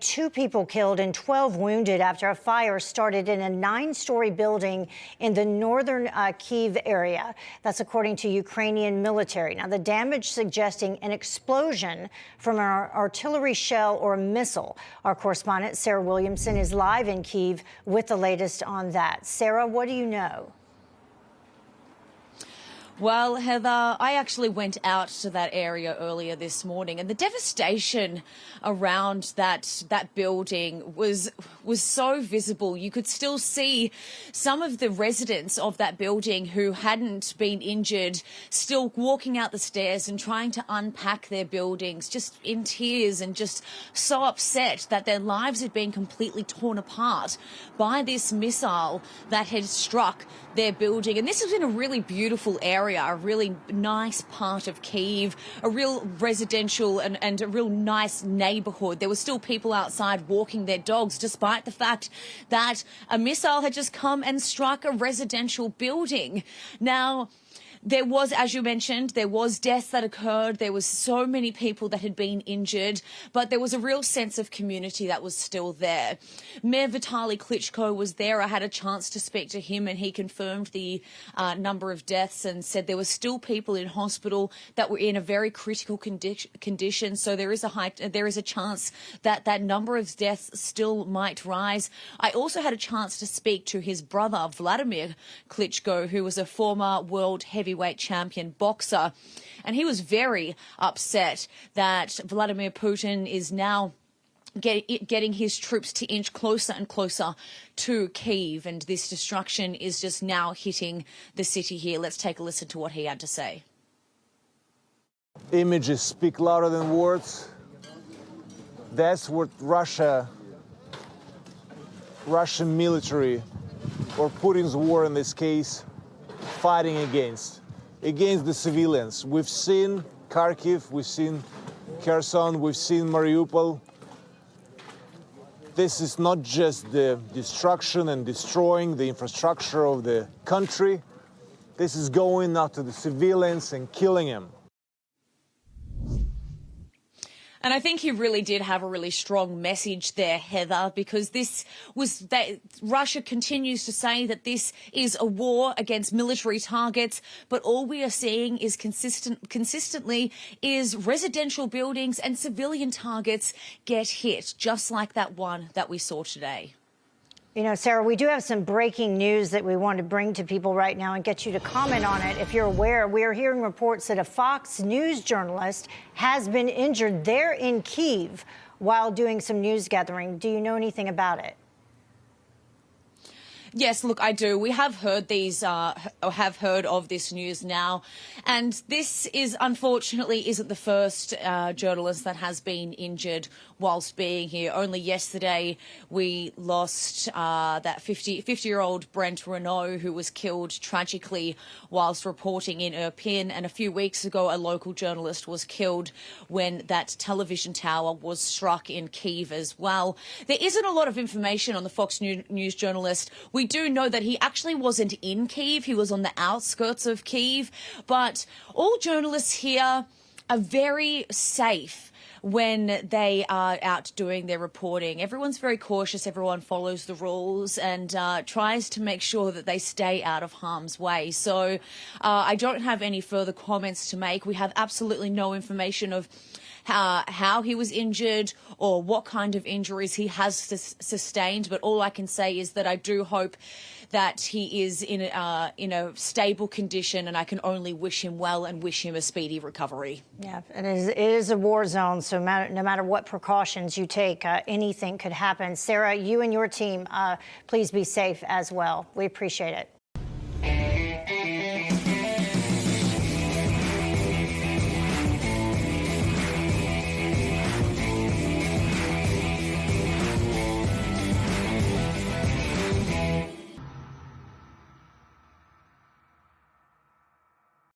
2 people killed and 12 wounded after a fire started in a 9-story building in the northern Kyiv area. That's according to Ukrainian military. Now, the damage suggesting an explosion from an artillery shell or a missile. Our correspondent, Sarah Williamson, is live in Kyiv with the latest on that. Sarah, what do you know? Well, Heather, I actually went out to that area earlier this morning, and the devastation around that building was so visible. You could still see some of the residents of that building who hadn't been injured still walking out the stairs and trying to unpack their buildings, just in tears and just so upset that their lives had been completely torn apart by this missile that had struck their building. And this was in a really beautiful area, a really nice part of Kyiv, a real residential and a real nice neighbourhood. There were still people outside walking their dogs, despite the fact that a missile had just come and struck a residential building. Now, there was, as you mentioned, there was deaths that occurred. There was so many people that had been injured, but there was a real sense of community that was still there. Mayor Wladimir Klitschko was there. I had a chance to speak to him, and he confirmed the number of deaths and said there were still people in hospital that were in a very critical condition. So there is a chance that that number of deaths still might rise. I also had a chance to speak to his brother, Wladimir Klitschko, who was a former world heavyweight champion boxer, and he was very upset that Vladimir Putin is now getting his troops to inch closer and closer to Kyiv, and this destruction is just now hitting the city here. Let's take a listen to what he had to say. Images speak louder than words. That's what Russian military, or Putin's war in this case, fighting against the civilians. We've seen Kharkiv, we've seen Kherson, we've seen Mariupol. This is not just the destruction and destroying the infrastructure of the country. This is going after the civilians and killing them. And I think he really did have a really strong message there, Heather, because Russia continues to say that this is a war against military targets, but all we are seeing is consistently is residential buildings and civilian targets get hit, just like that one that we saw today. You know, Sarah, we do have some breaking news that we want to bring to people right now and get you to comment on it. If you're aware, we are hearing reports that a Fox News journalist has been injured there in Kyiv while doing some news gathering. Do you know anything about it? Yes, look, I do. We have heard of this news now, and this unfortunately isn't the first journalist that has been injured whilst being here. Only yesterday we lost that 50-year-old Brent Renault, who was killed tragically whilst reporting in Irpin, and a few weeks ago a local journalist was killed when that television tower was struck in Kyiv as well. There isn't a lot of information on the Fox News journalist. We do know that he actually wasn't in Kyiv. He was on the outskirts of Kyiv. But all journalists here are very safe when they are out doing their reporting. Everyone's very cautious. Everyone follows the rules and tries to make sure that they stay out of harm's way. So I don't have any further comments to make. We have absolutely no information of how he was injured or what kind of injuries he has sustained. But all I can say is that I do hope that he is in a stable condition, and I can only wish him well and wish him a speedy recovery. Yeah, it is a war zone, so no matter what precautions you take, anything could happen. Sarah, you and your team, please be safe as well. We appreciate it.